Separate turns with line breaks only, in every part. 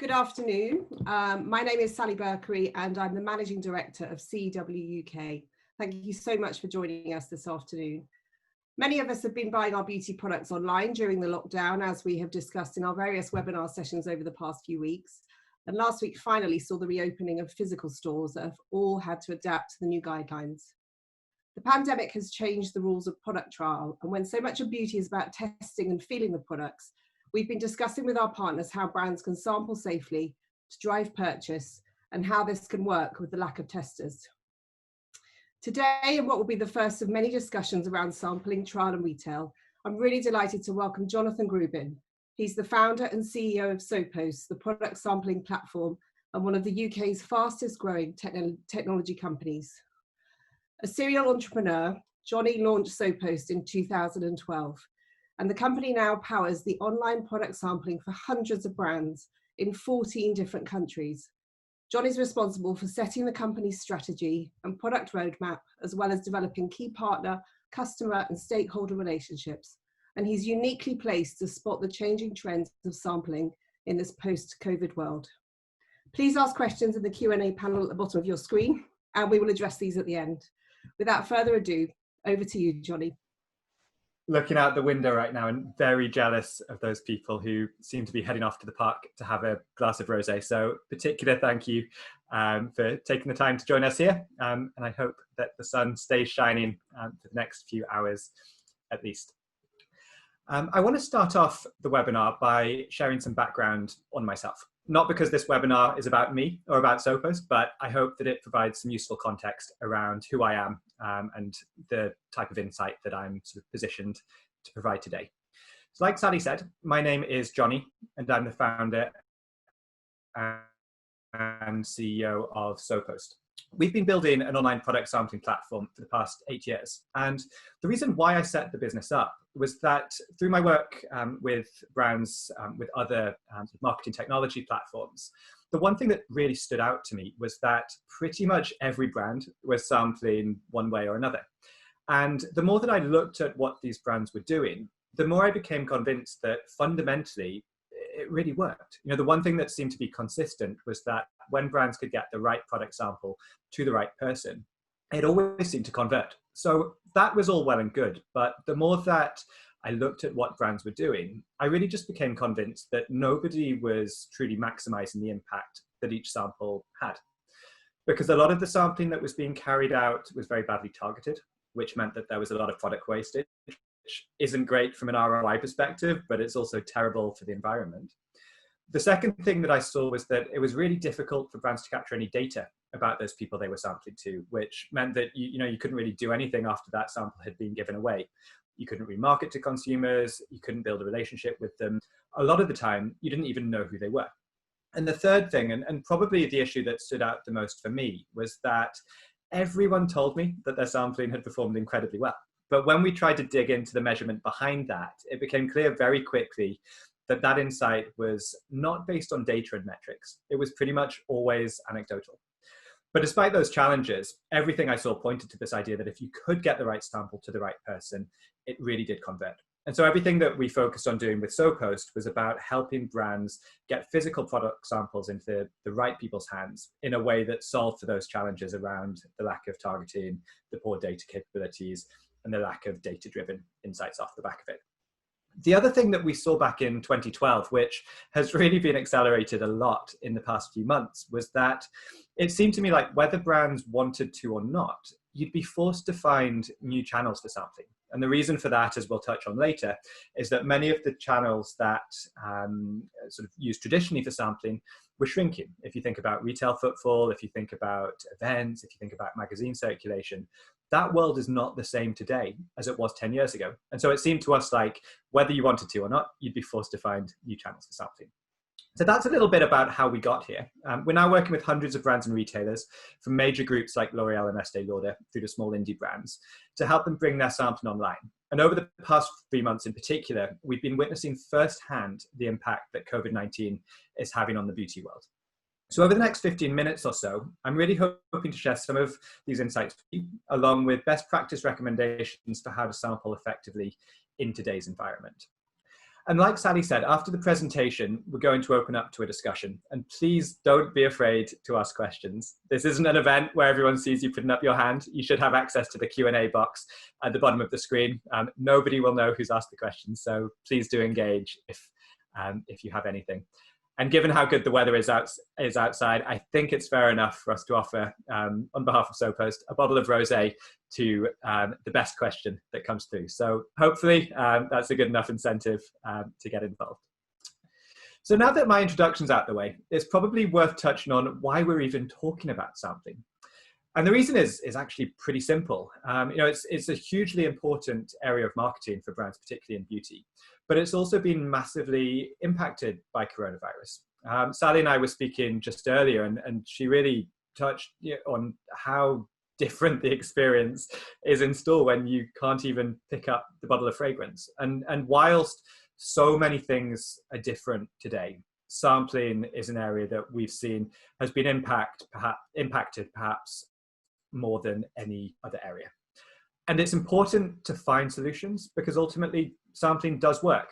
Good afternoon. My name is Sally Berkery and I'm the Managing Director of CW UK. Thank you so much for joining us this afternoon. Many of us have been buying our beauty products online during the lockdown, as we have discussed in our various webinar sessions over the past few weeks. And last week finally saw the reopening of physical stores that have all had to adapt to the new guidelines. The pandemic has changed the rules of product trial, and when so much of beauty is about testing and feeling the products, we've been discussing with our partners how brands can sample safely to drive purchase and how this can work with the lack of testers. Today, in what will be the first of many discussions around sampling, trial and retail, I'm really delighted to welcome Jonny Grubin. He's the founder and CEO of SoPost, the product sampling platform and one of the UK's fastest growing technology companies. A serial entrepreneur, Jonny launched SoPost in 2012. And the company now powers the online product sampling for hundreds of brands in 14 different countries. Jonny's responsible for setting the company's strategy and product roadmap, as well as developing key partner, customer and stakeholder relationships. And he's uniquely placed to spot the changing trends of sampling in this post-COVID world. Please ask questions in the Q&A panel at the bottom of your screen, and we will address these at the end. Without further ado, over to you, Jonny.
Looking out the window right now and very jealous of those people who seem to be heading off to the park to have a glass of rosé. So particular thank you for taking the time to join us here. And I hope that the sun stays shining for the next few hours at least. I want to start off the webinar by sharing some background on myself. Not because this webinar is about me or about SoPost, but I hope that it provides some useful context around who I am and the type of insight that I'm sort of positioned to provide today. So like Sally said, my name is Jonny and I'm the founder and CEO of SoPost. We've been building an online product sampling platform for the past 8 years. And the reason why I set the business up was that through my work with brands, with other marketing technology platforms, the one thing that really stood out to me was that pretty much every brand was sampling one way or another. And the more that I looked at what these brands were doing, the more I became convinced that fundamentally, it really worked. You know, the one thing that seemed to be consistent was that when brands could get the right product sample to the right person, it always seemed to convert. So that was all well and good. But the more that I looked at what brands were doing, I really just became convinced that nobody was truly maximizing the impact that each sample had. Because a lot of the sampling that was being carried out was very badly targeted, which meant that there was a lot of product wastage, which isn't great from an ROI perspective, but it's also terrible for the environment. The second thing that I saw was that it was really difficult for brands to capture any data about those people they were sampling to, which meant that you couldn't really do anything after that sample had been given away. You couldn't remarket to consumers, you couldn't build a relationship with them. A lot of the time, you didn't even know who they were. And the third thing, and probably the issue that stood out the most for me, was that everyone told me that their sampling had performed incredibly well. But when we tried to dig into the measurement behind that, it became clear very quickly that that insight was not based on data and metrics. It was pretty much always anecdotal. But despite those challenges, everything I saw pointed to this idea that if you could get the right sample to the right person, it really did convert. And so everything that we focused on doing with SoPost was about helping brands get physical product samples into the right people's hands in a way that solved for those challenges around the lack of targeting, the poor data capabilities, and the lack of data-driven insights off the back of it. The other thing that we saw back in 2012, which has really been accelerated a lot in the past few months, was that it seemed to me like whether brands wanted to or not, you'd be forced to find new channels for sampling. And the reason for that, as we'll touch on later, is that many of the channels that sort of used traditionally for sampling were shrinking. If you think about retail footfall, if you think about events, if you think about magazine circulation, that world is not the same today as it was 10 years ago. And so it seemed to us like whether you wanted to or not, you'd be forced to find new channels for sampling. So that's a little bit about how we got here. We're now working with hundreds of brands and retailers, from major groups like L'Oreal and Estée Lauder through to small indie brands, to help them bring their sampling online. And over the past 3 months in particular, we've been witnessing firsthand the impact that COVID-19 is having on the beauty world. So over the next 15 minutes or so, I'm really hoping to share some of these insights with you, along with best practice recommendations for how to sample effectively in today's environment. And like Sally said, after the presentation, we're going to open up to a discussion. And please don't be afraid to ask questions. This isn't an event where everyone sees you putting up your hand. You should have access to the Q&A box at the bottom of the screen. Nobody will know who's asked the questions, so please do engage if you have anything. And given how good the weather is outside, I think it's fair enough for us to offer, on behalf of SoPost, a bottle of rosé to the best question that comes through. So hopefully that's a good enough incentive to get involved. So now that my introduction's out the way, it's probably worth touching on why we're even talking about sampling. And the reason is actually pretty simple. It's a hugely important area of marketing for brands, particularly in beauty, but it's also been massively impacted by coronavirus. Sally and I were speaking just earlier, and she really touched on how different the experience is in store when you can't even pick up the bottle of fragrance. And whilst so many things are different today, sampling is an area that we've seen has been impacted perhaps more than any other area. And it's important to find solutions because ultimately sampling does work.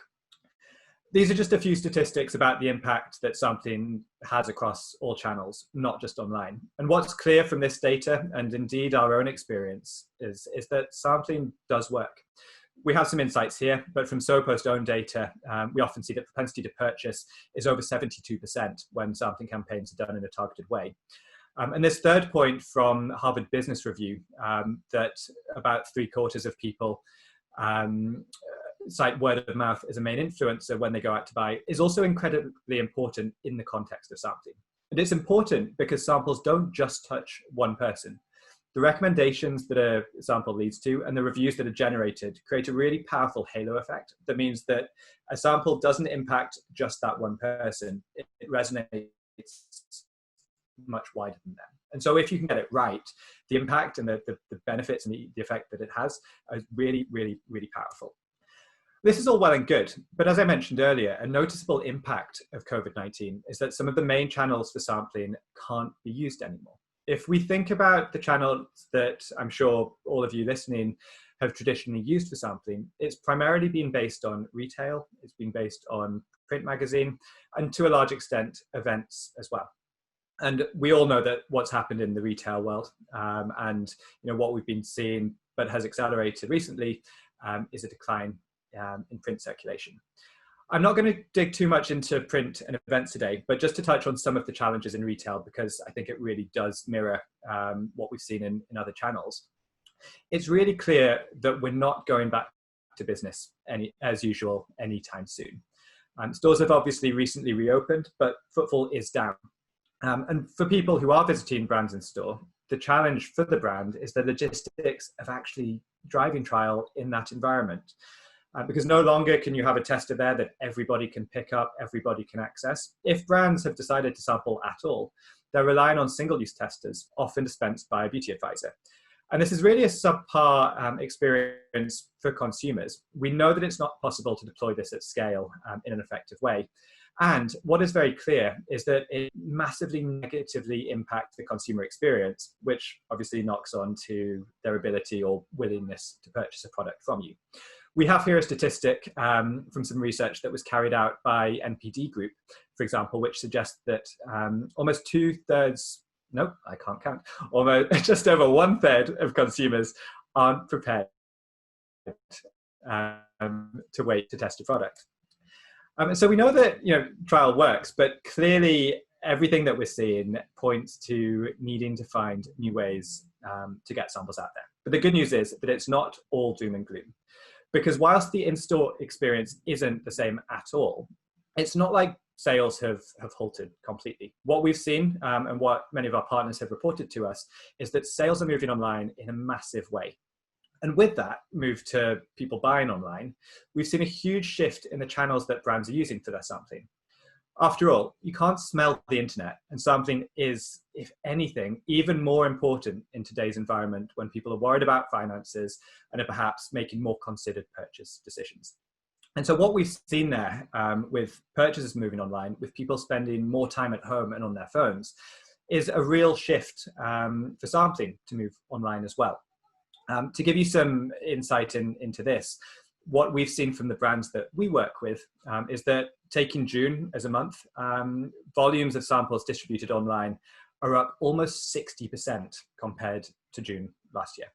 These are just a few statistics about the impact that sampling has across all channels, not just online. And what's clear from this data, and indeed our own experience, is that sampling does work. We have some insights here, but from SoPost's own data, we often see that propensity to purchase is over 72% when sampling campaigns are done in a targeted way. And this third point from Harvard Business Review, that about 3/4 of people cite word of mouth as a main influencer when they go out to buy, is also incredibly important in the context of sampling. And it's important because samples don't just touch one person. The recommendations that a sample leads to and the reviews that are generated create a really powerful halo effect. That means that a sample doesn't impact just that one person. It resonates much wider than them. And so if you can get it right, the impact and the benefits and the effect that it has is really, really, really powerful. This is all well and good, but as I mentioned earlier, a noticeable impact of COVID-19 is that some of the main channels for sampling can't be used anymore. If we think about the channels that I'm sure all of you listening have traditionally used for sampling, it's primarily been based on retail, it's been based on print magazine, and to a large extent, events as well. And we all know that what's happened in the retail world, and what we've been seeing, but has accelerated recently, is a decline in print circulation. I'm not going to dig too much into print and events today, but just to touch on some of the challenges in retail, because I think it really does mirror what we've seen in other channels. It's really clear that we're not going back to business as usual anytime soon. Stores have obviously recently reopened, but footfall is down. And for people who are visiting brands in store, the challenge for the brand is the logistics of actually driving trial in that environment. Because no longer can you have a tester there that everybody can pick up, everybody can access. If brands have decided to sample at all, they're relying on single-use testers, often dispensed by a beauty advisor. And this is really a subpar experience for consumers. We know that it's not possible to deploy this at scale in an effective way. And what is very clear is that it massively negatively impacts the consumer experience, which obviously knocks on to their ability or willingness to purchase a product from you. We have here a statistic from some research that was carried out by NPD Group, for example, which suggests that almost 2/3, no, I can't count, almost just over 1/3 of consumers aren't prepared to wait to test a product. So we know that trial works, but clearly everything that we're seeing points to needing to find new ways to get samples out there. But the good news is that it's not all doom and gloom. Because whilst the in-store experience isn't the same at all, it's not like sales have halted completely. What we've seen and what many of our partners have reported to us is that sales are moving online in a massive way. And with that move to people buying online, we've seen a huge shift in the channels that brands are using for their sampling. After all, you can't smell the internet, and sampling is, if anything, even more important in today's environment when people are worried about finances and are perhaps making more considered purchase decisions. And so what we've seen there with purchases moving online, with people spending more time at home and on their phones, is a real shift for sampling to move online as well. To give you some insight into this, what we've seen from the brands that we work with is that taking June as a month, volumes of samples distributed online are up almost 60% compared to June last year.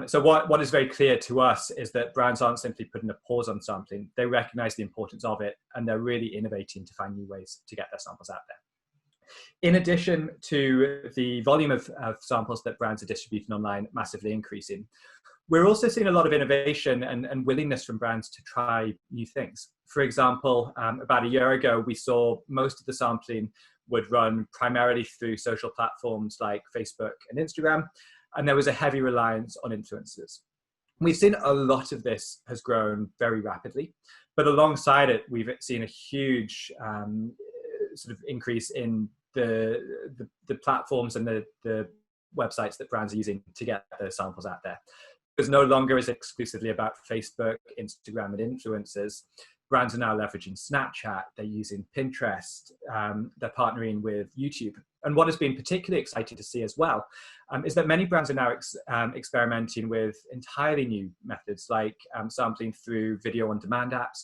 So what is very clear to us is that brands aren't simply putting a pause on sampling. They recognize the importance of it, and they're really innovating to find new ways to get their samples out there. In addition to the volume of samples that brands are distributing online massively increasing, we're also seeing a lot of innovation and willingness from brands to try new things. For example, about a year ago, we saw most of the sampling would run primarily through social platforms like Facebook and Instagram, and there was a heavy reliance on influencers. We've seen a lot of this has grown very rapidly, but alongside it, we've seen a huge sort of increase in the platforms and the websites that brands are using to get their samples out there. Because no longer is it exclusively about Facebook, Instagram, and influencers. Brands are now leveraging Snapchat, they're using Pinterest, they're partnering with YouTube. And what has been particularly exciting to see as well is that many brands are now experimenting with entirely new methods like sampling through video on demand apps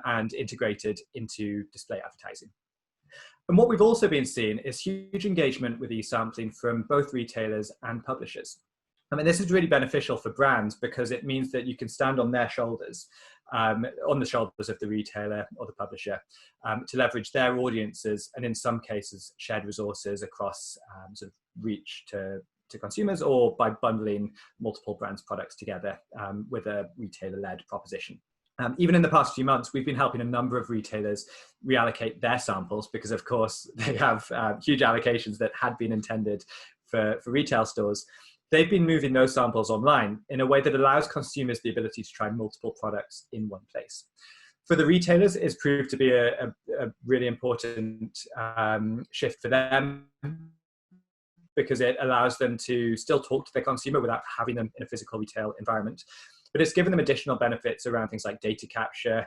and integrated into display advertising. And what we've also been seeing is huge engagement with e-sampling from both retailers and publishers. I mean, this is really beneficial for brands because it means that you can stand on their shoulders, on the shoulders of the retailer or the publisher, to leverage their audiences and in some cases shared resources across sort of reach to consumers, or by bundling multiple brands' products together with a retailer-led proposition. Even in the past few months, we've been helping a number of retailers reallocate their samples because, of course, they have huge allocations that had been intended for retail stores. They've been moving those samples online in a way that allows consumers the ability to try multiple products in one place. For the retailers, it's proved to be a really important shift for them because it allows them to still talk to their consumer without having them in a physical retail environment. But it's given them additional benefits around things like data capture,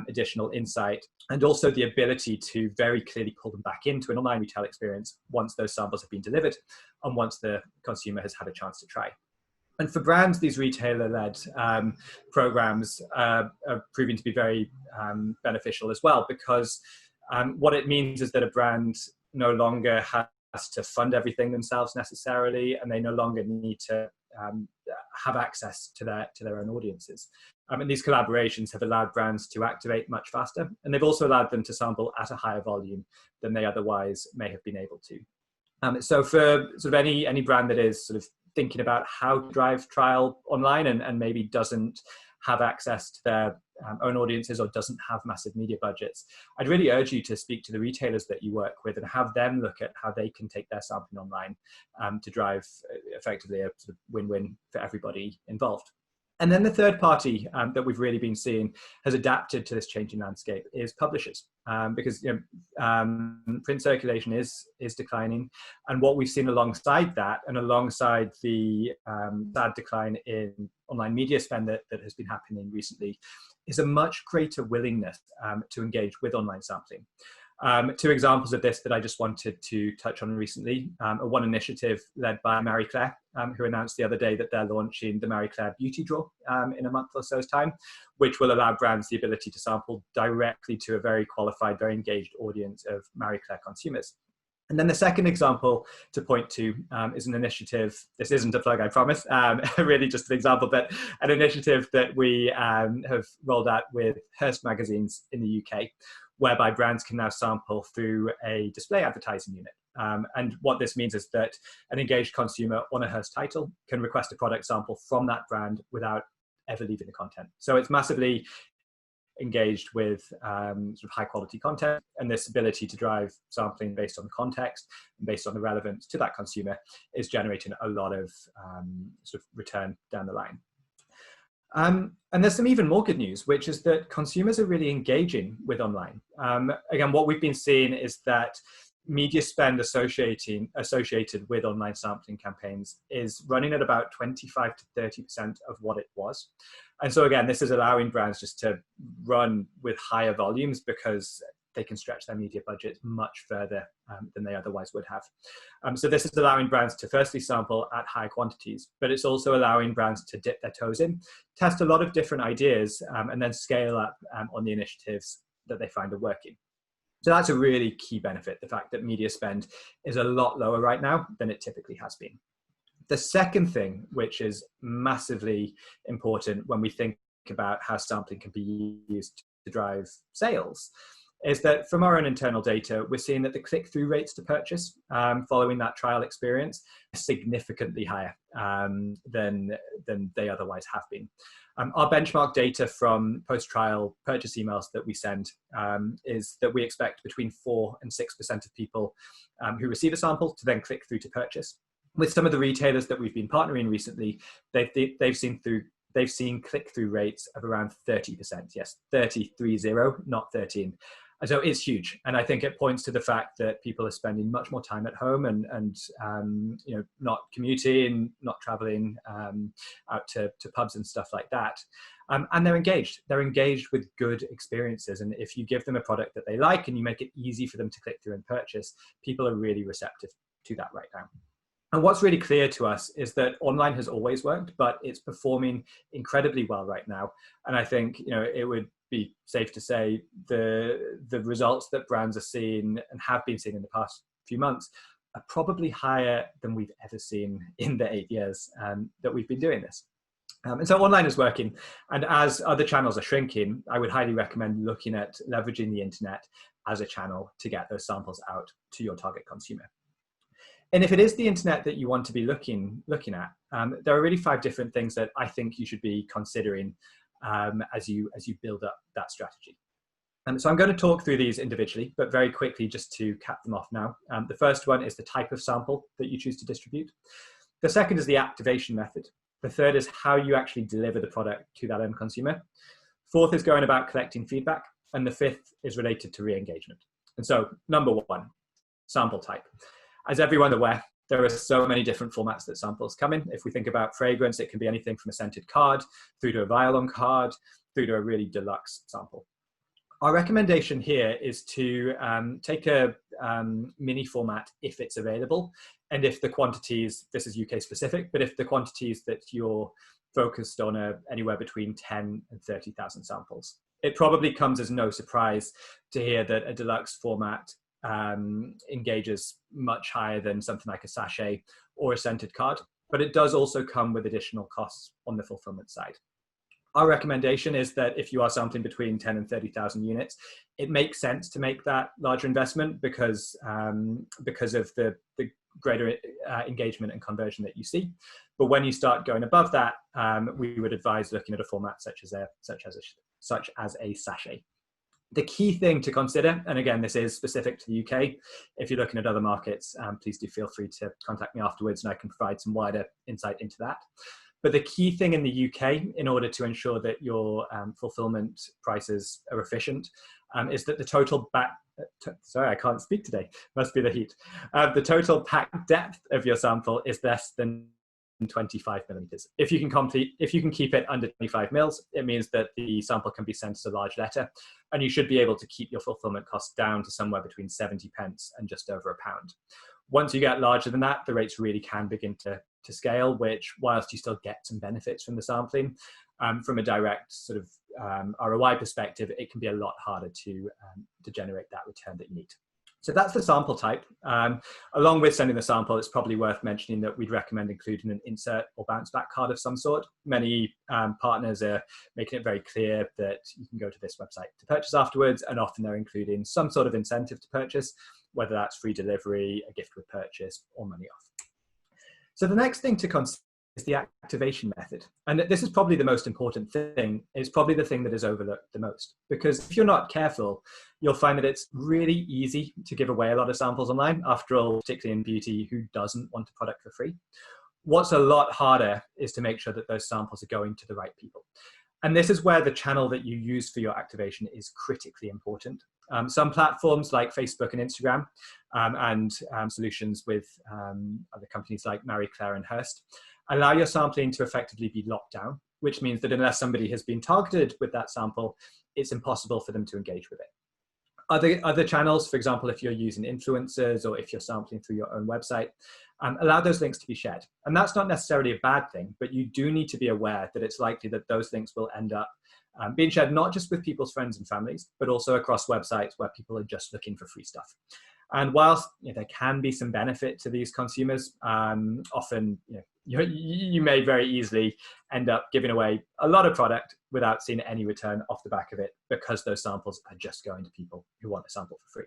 additional insight, and also the ability to very clearly pull them back into an online retail experience once those samples have been delivered and once the consumer has had a chance to try. And for brands, these retailer-led programs are proving to be very beneficial as well, because what it means is that a brand no longer has to fund everything themselves necessarily, and they no longer need to have access to their own audiences. And these collaborations have allowed brands to activate much faster, and they've also allowed them to sample at a higher volume than they otherwise may have been able to. So for sort of any brand that is sort of thinking about how to drive trial online and maybe doesn't have access to their own audiences or doesn't have massive media budgets, I'd really urge you to speak to the retailers that you work with and have them look at how they can take their sampling online to drive effectively a sort of win-win for everybody involved. And then the third party that we've really been seeing has adapted to this changing landscape is publishers, because print circulation is declining, and what we've seen alongside that, and alongside the sad decline in online media spend that has been happening recently, is a much greater willingness to engage with online sampling. Two examples of this that I just wanted to touch on recently are one initiative led by Marie Claire, who announced the other day that they're launching the Marie Claire Beauty Draw in a month or so's time, which will allow brands the ability to sample directly to a very qualified, very engaged audience of Marie Claire consumers. And then the second example to point to is an initiative, this isn't a plug, I promise, really just an example, but an initiative that we have rolled out with Hearst magazines in the UK, whereby brands can now sample through a display advertising unit. And what this means is that an engaged consumer on a Hearst title can request a product sample from that brand without ever leaving the content. So it's massively engaged with sort of high quality content, and this ability to drive sampling based on the context and based on the relevance to that consumer is generating a lot of sort of return down the line. And there's some even more good news, which is that consumers are really engaging with online. Again, what we've been seeing is that media spend associated with online sampling campaigns is running at about 25 to 30% of what it was. And so again, this is allowing brands just to run with higher volumes because they can stretch their media budget much further than they otherwise would have. So this is allowing brands to firstly sample at high quantities, but it's also allowing brands to dip their toes in, test a lot of different ideas, and then scale up on the initiatives that they find are working. So that's a really key benefit, the fact that media spend is a lot lower right now than it typically has been. The second thing, which is massively important when we think about how sampling can be used to drive sales, is that from our own internal data, we're seeing that the click-through rates to purchase following that trial experience are significantly higher than they otherwise have been. Our benchmark data from post-trial purchase emails that we send is that we expect between 4 and 6% of people who receive a sample to then click through to purchase. With some of the retailers that we've been partnering recently, they've seen click-through rates of around 30%. Yes, 30, not 13. So it's huge, and I think it points to the fact that people are spending much more time at home and not commuting, not traveling out to pubs and stuff like that, and they're engaged. They're engaged with good experiences, and if you give them a product that they like and you make it easy for them to click through and purchase, people are really receptive to that right now. And what's really clear to us is that online has always worked, but it's performing incredibly well right now. And I think it would be safe to say the results that brands are seeing and have been seeing in the past few months are probably higher than we've ever seen in the 8 years that we've been doing this. And so online is working. And as other channels are shrinking, I would highly recommend looking at leveraging the internet as a channel to get those samples out to your target consumer. And if it is the internet that you want to be looking at, there are really 5 different things that I think you should be considering as you build up that strategy. So I'm going to talk through these individually, but very quickly just to cap them off now. The first one is the type of sample that you choose to distribute. The second is the activation method. The third is how you actually deliver the product to that end consumer. Fourth is going about collecting feedback. And the fifth is related to re-engagement. And so number 1, sample type. As everyone's aware, there are so many different formats that samples come in. If we think about fragrance, it can be anything from a scented card through to a vial-on card through to a really deluxe sample. Our recommendation here is to take a mini format if it's available, and if the quantities, this is UK specific, but if the quantities that you're focused on are anywhere between 10 and 30,000 samples. It probably comes as no surprise to hear that a deluxe format engages much higher than something like a sachet or a scented card, but it does also come with additional costs on the fulfillment side. Our recommendation is that if you are sampling between 10 and 30,000 units, it makes sense to make that larger investment because of the greater engagement and conversion that you see. But when you start going above that, we would advise looking at a format such as a sachet. The key thing to consider, and again, this is specific to the UK, if you're looking at other markets, please do feel free to contact me afterwards and I can provide some wider insight into that. But the key thing in the UK, in order to ensure that your fulfillment prices are efficient, is that the total sorry, I can't speak today, must be the heat. The total pack depth of your sample is less than 25 millimeters. If you can keep it under 25 mils, it means that the sample can be sent as a large letter, and you should be able to keep your fulfillment costs down to somewhere between 70 pence and just over £1. Once you get larger than that, the rates really can begin to scale, which, whilst you still get some benefits from the sampling, from a direct sort of ROI perspective, it can be a lot harder to generate that return that you need. So that's the sample type. Along with sending the sample, it's probably worth mentioning that we'd recommend including an insert or bounce back card of some sort. Many partners are making it very clear that you can go to this website to purchase afterwards, and often they're including some sort of incentive to purchase, whether that's free delivery, a gift with purchase, or money off. So the next thing to consider is the activation method. And this is probably the most important thing. It's probably the thing that is overlooked the most, because if you're not careful, you'll find that it's really easy to give away a lot of samples online. After all, particularly in beauty, who doesn't want a product for free? What's a lot harder is to make sure that those samples are going to the right people. And this is where the channel that you use for your activation is critically important. Some platforms like Facebook and Instagram and solutions with other companies like Marie Claire and Hearst allow your sampling to effectively be locked down, which means that unless somebody has been targeted with that sample, it's impossible for them to engage with it. Other channels, for example, if you're using influencers or if you're sampling through your own website, allow those links to be shared. And that's not necessarily a bad thing, but you do need to be aware that it's likely that those links will end up being shared not just with people's friends and families, but also across websites where people are just looking for free stuff. And whilst there can be some benefit to these consumers, often you may very easily end up giving away a lot of product without seeing any return off the back of it, because those samples are just going to people who want a sample for free.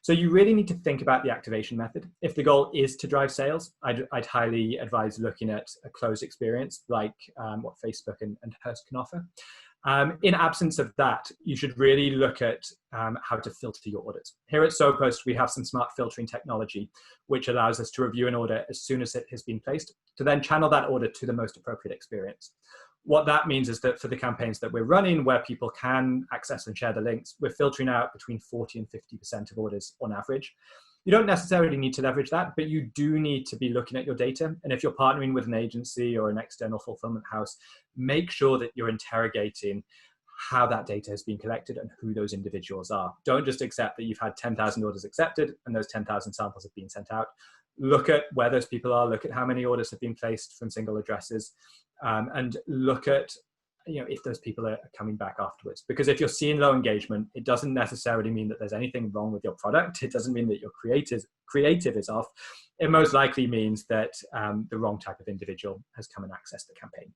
So you really need to think about the activation method. If the goal is to drive sales, I'd highly advise looking at a closed experience like what Facebook and Hearst can offer. In absence of that, you should really look at how to filter your orders. Here at SoPost, we have some smart filtering technology, which allows us to review an order as soon as it has been placed, to then channel that order to the most appropriate experience. What that means is that for the campaigns that we're running, where people can access and share the links, we're filtering out between 40 and 50% of orders on average. You don't necessarily need to leverage that, but you do need to be looking at your data. And if you're partnering with an agency or an external fulfillment house, make sure that you're interrogating how that data has been collected and who those individuals are. Don't just accept that you've had 10,000 orders accepted and those 10,000 samples have been sent out. Look at where those people are, look at how many orders have been placed from single addresses, and look at if those people are coming back afterwards. Because if you're seeing low engagement, it doesn't necessarily mean that there's anything wrong with your product. It doesn't mean that your creative is off. It most likely means that the wrong type of individual has come and accessed the campaign.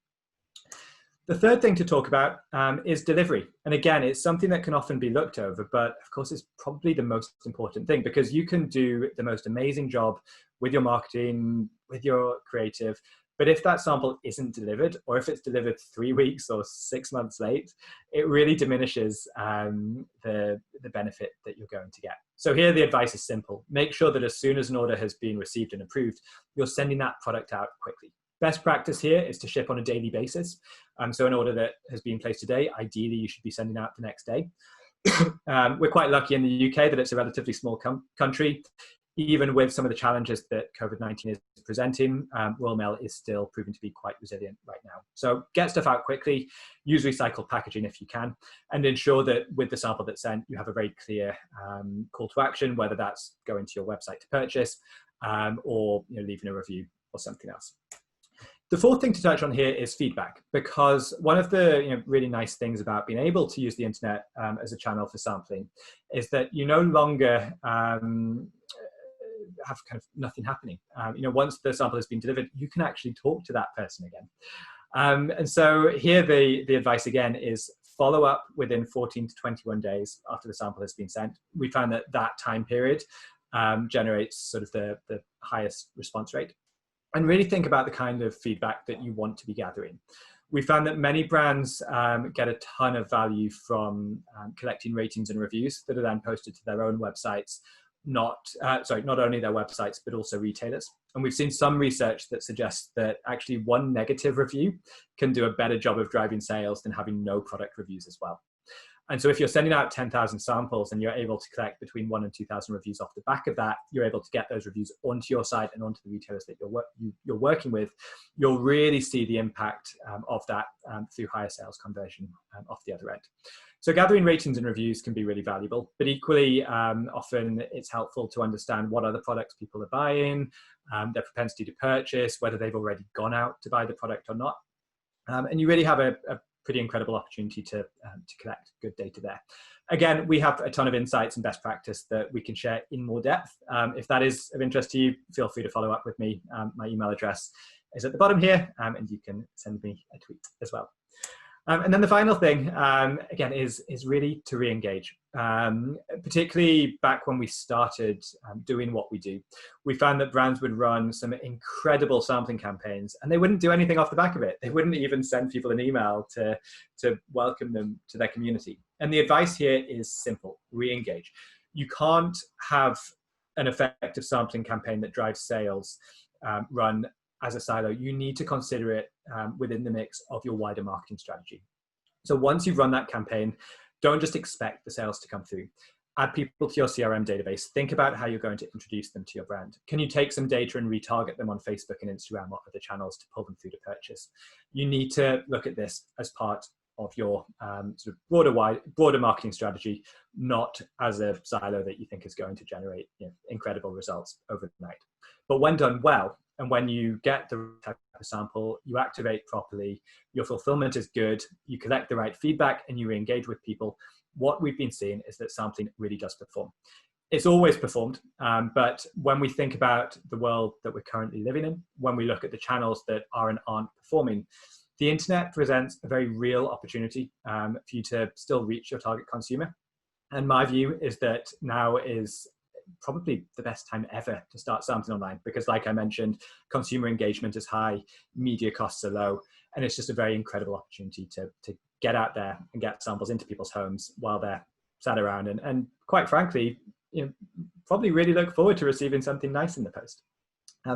The third thing to talk about is delivery. And again, it's something that can often be looked over, but of course it's probably the most important thing, because you can do the most amazing job with your marketing, with your creative, but if that sample isn't delivered, or if it's delivered 3 weeks or 6 months late, it really diminishes the benefit that you're going to get. So here the advice is simple. Make sure that as soon as an order has been received and approved, you're sending that product out quickly. Best practice here is to ship on a daily basis. So an order that has been placed today, ideally you should be sending out the next day. We're quite lucky in the UK that it's a relatively small country. Even with some of the challenges that COVID-19 is presenting, Royal Mail is still proving to be quite resilient right now. So get stuff out quickly, use recycled packaging if you can, and ensure that with the sample that's sent, you have a very clear call to action, whether that's going to your website to purchase or leaving a review or something else. The fourth thing to touch on here is feedback, because one of the really nice things about being able to use the internet as a channel for sampling is that you no longer have kind of nothing happening. Once the sample has been delivered, you can actually talk to that person again. And so here the advice again is follow up within 14 to 21 days after the sample has been sent. We found that time period generates sort of the highest response rate. And really think about the kind of feedback that you want to be gathering. We found that many brands get a ton of value from collecting ratings and reviews that are then posted to their own websites, not only their websites, but also retailers. And we've seen some research that suggests that actually one negative review can do a better job of driving sales than having no product reviews as well. And so if you're sending out 10,000 samples and you're able to collect between 1,000 and 2,000 reviews off the back of that, you're able to get those reviews onto your site and onto the retailers that you're working with, you'll really see the impact of that through higher sales conversion off the other end. So gathering ratings and reviews can be really valuable, but equally often it's helpful to understand what other products people are buying, their propensity to purchase, whether they've already gone out to buy the product or not. And you really have a pretty incredible opportunity to collect good data there. Again, we have a ton of insights and best practice that we can share in more depth. If that is of interest to you, feel free to follow up with me. My email address is at the bottom here, and you can send me a tweet as well. And then the final thing, again, is really to re-engage. Particularly back when we started doing what we do, we found that brands would run some incredible sampling campaigns and they wouldn't do anything off the back of it. They wouldn't even send people an email to welcome them to their community. And the advice here is simple: re-engage. You can't have an effective sampling campaign that drives sales run as a silo. You need to consider it within the mix of your wider marketing strategy. So once you've run that campaign, don't just expect the sales to come through. Add people to your CRM database. Think about how you're going to introduce them to your brand. Can you take some data and retarget them on Facebook and Instagram or other channels to pull them through to purchase? You need to look at this as part of your sort of broader marketing strategy, not as a silo that you think is going to generate incredible results overnight. But when done well, and when you get the type of sample, you activate properly, your fulfillment is good, you collect the right feedback, and you engage with people, what we've been seeing is that sampling really does perform. It's always performed, but when we think about the world that we're currently living in, when we look at the channels that are and aren't performing, the internet presents a very real opportunity for you to still reach your target consumer. And my view is that now is probably the best time ever to start sampling online, because like I mentioned, consumer engagement is high, media costs are low, and it's just a very incredible opportunity to get out there and get samples into people's homes while they're sat around and quite frankly, probably really look forward to receiving something nice in the post.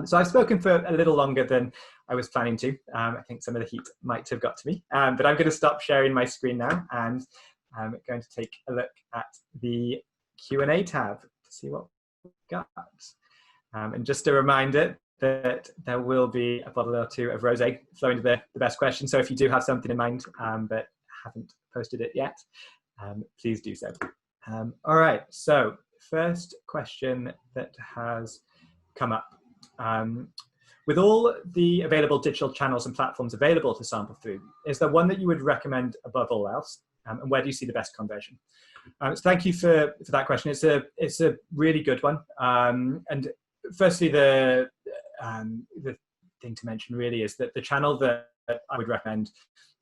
So I've spoken for a little longer than I was planning to. I think some of the heat might have got to me, but I'm going to stop sharing my screen now, and I'm going to take a look at the Q&A tab to see what we've got. And just a reminder that there will be a bottle or two of rosé flowing to the best question. So if you do have something in mind but haven't posted it yet, please do so. All right, so first question that has come up. With all the available digital channels and platforms available to sample through, is there one that you would recommend above all else? And where do you see the best conversion? So thank you for that question. It's a really good one. And firstly, the thing to mention really is that the channel that I would recommend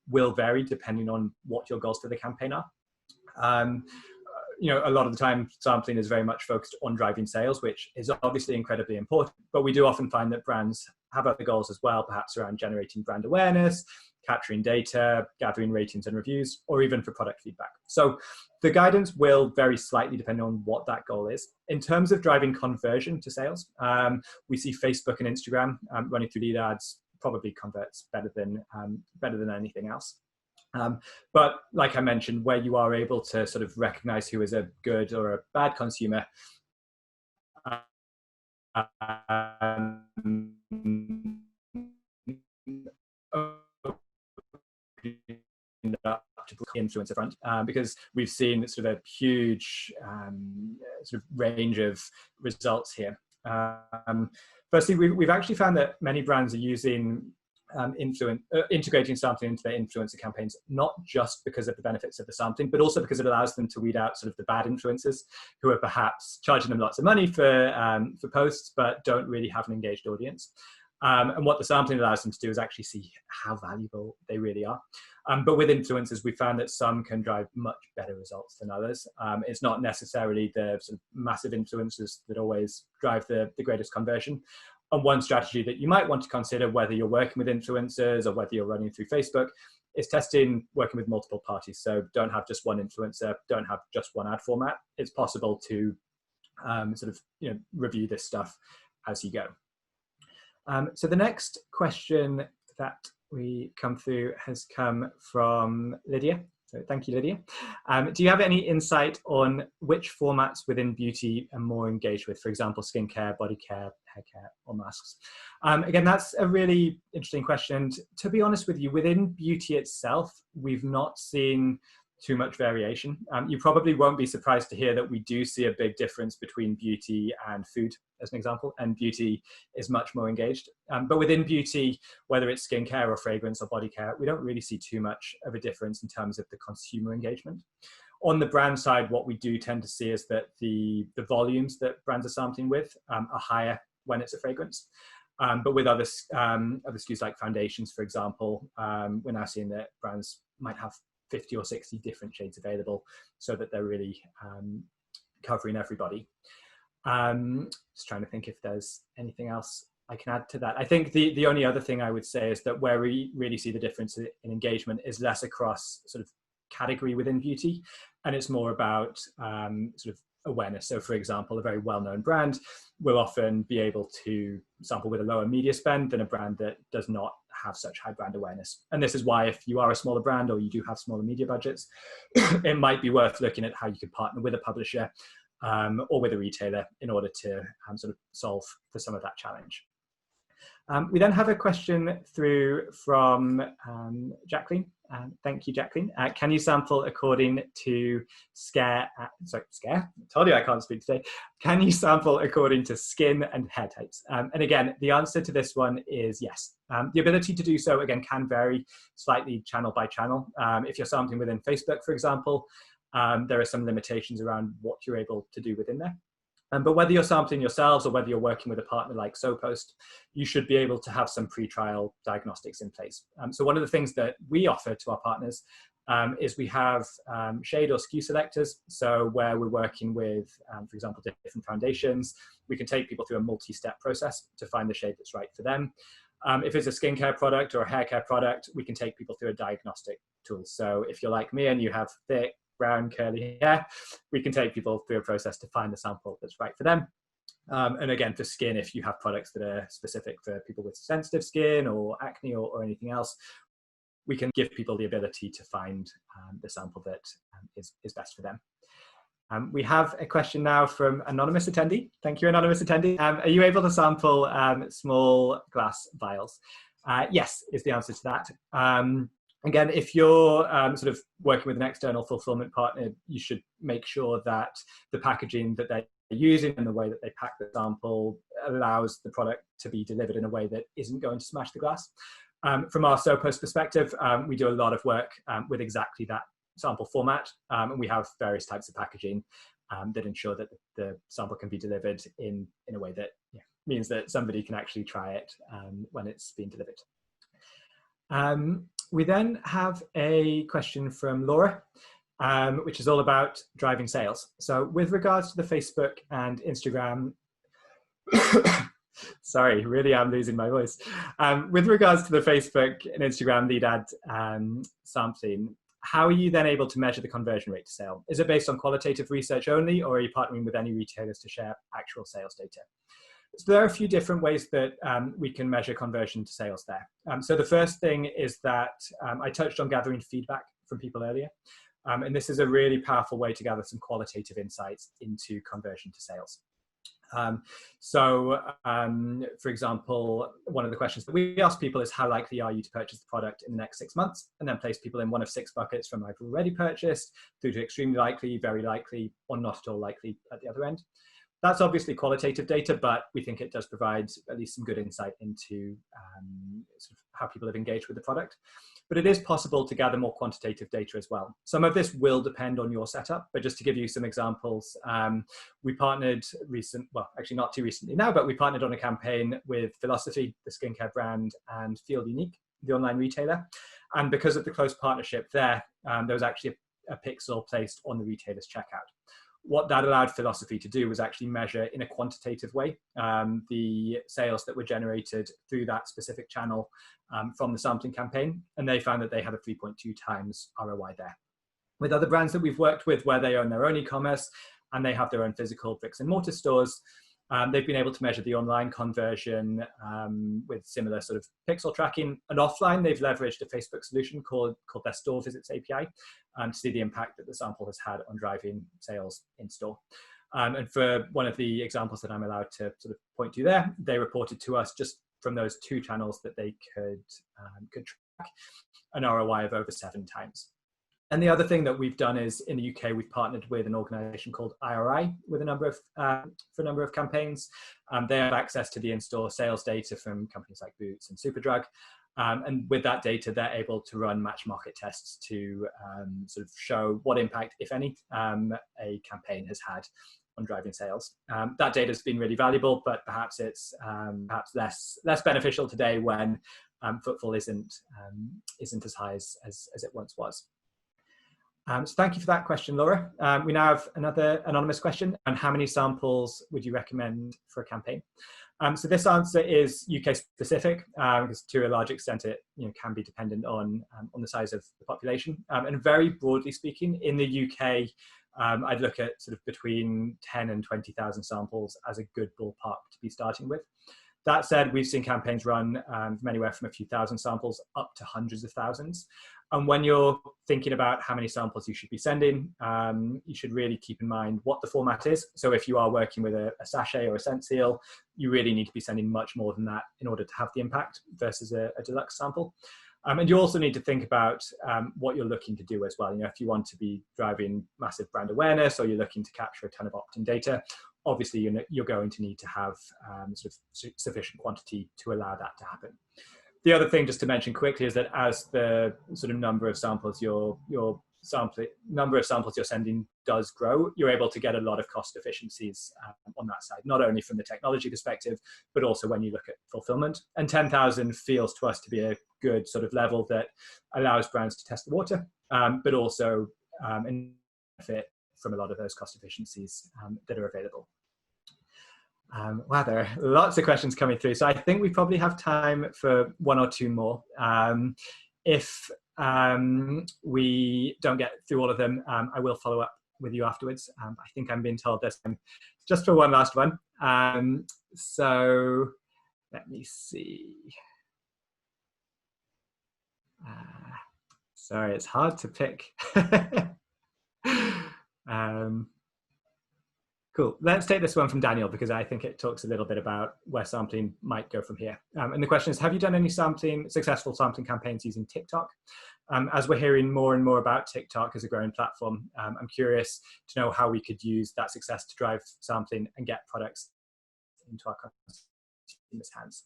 will vary depending on what your goals for the campaign are. A lot of the time sampling is very much focused on driving sales, which is obviously incredibly important, but we do often find that brands have other goals as well, perhaps around generating brand awareness, capturing data, gathering ratings and reviews, or even for product feedback. So the guidance will vary slightly depending on what that goal is. In terms of driving conversion to sales, we see Facebook and Instagram running through lead ads probably converts better than anything else. But like I mentioned, where you are able to sort of recognize who is a good or a bad consumer, to put influencer front, because we've seen sort of a huge sort of range of results here. Firstly, we've actually found that many brands are using integrating sampling into their influencer campaigns, not just because of the benefits of the sampling, but also because it allows them to weed out sort of the bad influencers who are perhaps charging them lots of money for posts, but don't really have an engaged audience. And what the sampling allows them to do is actually see how valuable they really are. But with influencers, we found that some can drive much better results than others. It's not necessarily the sort of massive influencers that always drive the greatest conversion. And one strategy that you might want to consider, whether you're working with influencers or whether you're running through Facebook, is testing working with multiple parties. So don't have just one influencer, don't have just one ad format. It's possible to review this stuff as you go. So the next question that we come through has come from Lydia. So thank you, Lydia. Do you have any insight on which formats within beauty are more engaged with, for example, skincare, body care, hair care, or masks? Again, that's a really interesting question. To be honest with you, within beauty itself, we've not seen too much variation. You probably won't be surprised to hear that we do see a big difference between beauty and food, as an example, and beauty is much more engaged. But within beauty, whether it's skincare or fragrance or body care, we don't really see too much of a difference in terms of the consumer engagement. On the brand side, what we do tend to see is that the volumes that brands are sampling with are higher when it's a fragrance. But with other SKUs like foundations, for example, we're now seeing that brands might have 50 or 60 different shades available so that they're really covering everybody. Just trying to think if there's anything else I can add to that. I think the only other thing I would say is that where we really see the difference in engagement is less across sort of category within beauty, and it's more about sort of awareness. So for example, a very well-known brand will often be able to sample with a lower media spend than a brand that does not have such high brand awareness. And this is why if you are a smaller brand or you do have smaller media budgets, it might be worth looking at how you could partner with a publisher or with a retailer in order to sort of solve for some of that challenge. We then have a question through from Jacqueline. Thank you, Jacqueline. Can you sample according to scare? I told you I can't speak today. Can you sample according to skin and hair types? And again, the answer to this one is yes. The ability to do so, again, can vary slightly channel by channel. If you're sampling within Facebook, for example, there are some limitations around what you're able to do within there. But whether you're sampling yourselves or whether you're working with a partner like SoPost, you should be able to have some pre-trial diagnostics in place. So one of the things that we offer to our partners is we have shade or SKU selectors. So where we're working with, for example, different foundations, we can take people through a multi-step process to find the shade that's right for them. If it's a skincare product or a hair care product, we can take people through a diagnostic tool. So if you're like me and you have thick, brown, curly hair, we can take people through a process to find the sample that's right for them. And again, for skin, if you have products that are specific for people with sensitive skin or acne or anything else, we can give people the ability to find the sample that is best for them. We have a question now from anonymous attendee. Thank you, anonymous attendee. Are you able to sample small glass vials? Yes, is the answer to that. Again, if you're sort of working with an external fulfillment partner, you should make sure that the packaging that they're using and the way that they pack the sample allows the product to be delivered in a way that isn't going to smash the glass. From our SoPost perspective, we do a lot of work with exactly that sample format, and we have various types of packaging that ensure that the sample can be delivered in a way that means that somebody can actually try it when it's being delivered. We then have a question from Laura, which is all about driving sales. So with regards to the Facebook and Instagram, sorry, really am losing my voice. With regards to the Facebook and Instagram lead ad sampling, how are you then able to measure the conversion rate to sale? Is it based on qualitative research only, or are you partnering with any retailers to share actual sales data? So there are a few different ways that we can measure conversion to sales there. So the first thing is that I touched on gathering feedback from people earlier. And this is a really powerful way to gather some qualitative insights into conversion to sales. For example, one of the questions that we ask people is how likely are you to purchase the product in the next 6 months, and then place people in one of 6 buckets from I've already purchased through to extremely likely, very likely, or not at all likely at the other end. That's obviously qualitative data, but we think it does provide at least some good insight into sort of how people have engaged with the product. But it is possible to gather more quantitative data as well. Some of this will depend on your setup, but just to give you some examples, we partnered actually not too recently now, but we partnered on a campaign with Philosophy, the skincare brand, and Feel Unique, the online retailer. And because of the close partnership there, there was actually a pixel placed on the retailer's checkout. What that allowed Philosophy to do was actually measure in a quantitative way the sales that were generated through that specific channel from the sampling campaign, and they found that they had a 3.2 times ROI there. With other brands that we've worked with where they own their own e-commerce and they have their own physical bricks and mortar stores, they've been able to measure the online conversion with similar sort of pixel tracking. And offline, they've leveraged a Facebook solution called their Store Visits API to see the impact that the sample has had on driving sales in store. And for one of the examples that I'm allowed to sort of point to there, they reported to us just from those 2 channels that they could track an ROI of over 7 times. And the other thing that we've done is in the UK, we've partnered with an organization called IRI with for a number of campaigns. They have access to the in-store sales data from companies like Boots and Superdrug. And with that data, they're able to run match market tests to sort of show what impact, if any, a campaign has had on driving sales. That data has been really valuable, but perhaps it's perhaps less beneficial today when footfall isn't as high as it once was. So thank you for that question, Laura. We now have another anonymous question. And how many samples would you recommend for a campaign? So this answer is UK specific, because to a large extent it can be dependent on the size of the population. And very broadly speaking, in the UK, I'd look at sort of between 10 and 20,000 samples as a good ballpark to be starting with. That said, we've seen campaigns run from anywhere from a few thousand samples up to hundreds of thousands. And when you're thinking about how many samples you should be sending, you should really keep in mind what the format is. So if you are working with a sachet or a scent seal, you really need to be sending much more than that in order to have the impact versus a deluxe sample. And you also need to think about what you're looking to do as well. You know, if you want to be driving massive brand awareness, or you're looking to capture a ton of opt-in data, obviously you're going to need to have sort of sufficient quantity to allow that to happen. The other thing just to mention quickly is that as the sort of number of samples you're sending does grow, you're able to get a lot of cost efficiencies on that side, not only from the technology perspective, but also when you look at fulfillment. And 10,000 feels to us to be a good sort of level that allows brands to test the water, but also benefit from a lot of those cost efficiencies that are available. Wow, there are lots of questions coming through. So I think we probably have time for one or two more. If we don't get through all of them, I will follow up with you afterwards. I think I'm being told this time just for one last one. So let me see. Sorry, it's hard to pick. Cool. Let's take this one from Daniel, because I think it talks a little bit about where sampling might go from here. And the question is, have you done any successful sampling campaigns using TikTok? As we're hearing more and more about TikTok as a growing platform, I'm curious to know how we could use that success to drive sampling and get products into our customers' hands.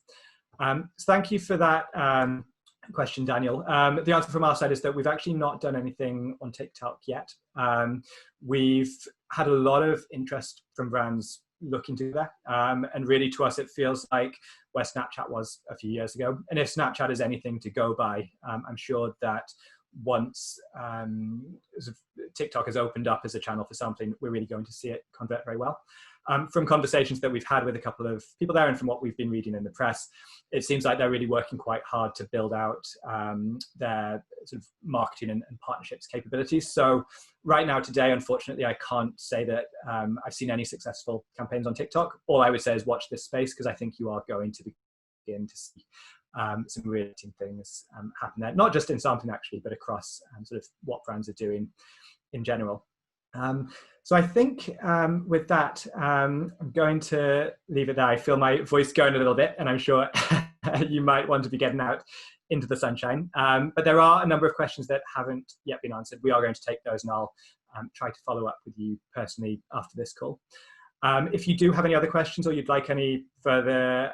So thank you for that question, Daniel. The answer from our side is that we've actually not done anything on TikTok yet. We've had a lot of interest from brands looking to do that. And really to us, it feels like where Snapchat was a few years ago. And if Snapchat is anything to go by, I'm sure that once TikTok has opened up as a channel for sampling, we're really going to see it convert very well. From conversations that we've had with a couple of people there and from what we've been reading in the press, it seems like they're really working quite hard to build out their sort of marketing and partnerships capabilities. So right now, today, unfortunately, I can't say that I've seen any successful campaigns on TikTok. All I would say is watch this space, because I think you are going to begin to see some really interesting things happen there, not just in sampling actually, but across sort of what brands are doing in general. So I think with that, I'm going to leave it there. I feel my voice going a little bit, and I'm sure you might want to be getting out into the sunshine. But there are a number of questions that haven't yet been answered. We are going to take those, and I'll try to follow up with you personally after this call. If you do have any other questions, or you'd like any further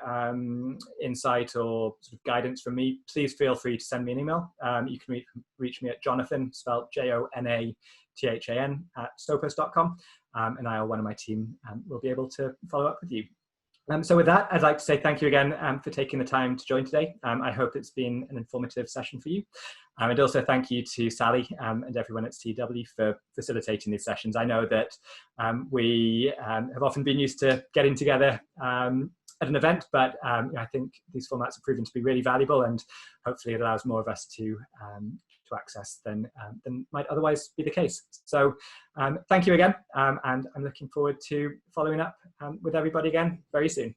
insight or sort of guidance from me, please feel free to send me an email. You can reach me at Jonathan, spelled Jonathan, at SoPost.com, and I or one of my team will be able to follow up with you. So with that, I'd like to say thank you again for taking the time to join today. I hope it's been an informative session for you. And also thank you to Sally and everyone at CW for facilitating these sessions. I know that we have often been used to getting together at an event, but I think these formats have proven to be really valuable, and hopefully it allows more of us to access than might otherwise be the case. So thank you again, and I'm looking forward to following up with everybody again very soon.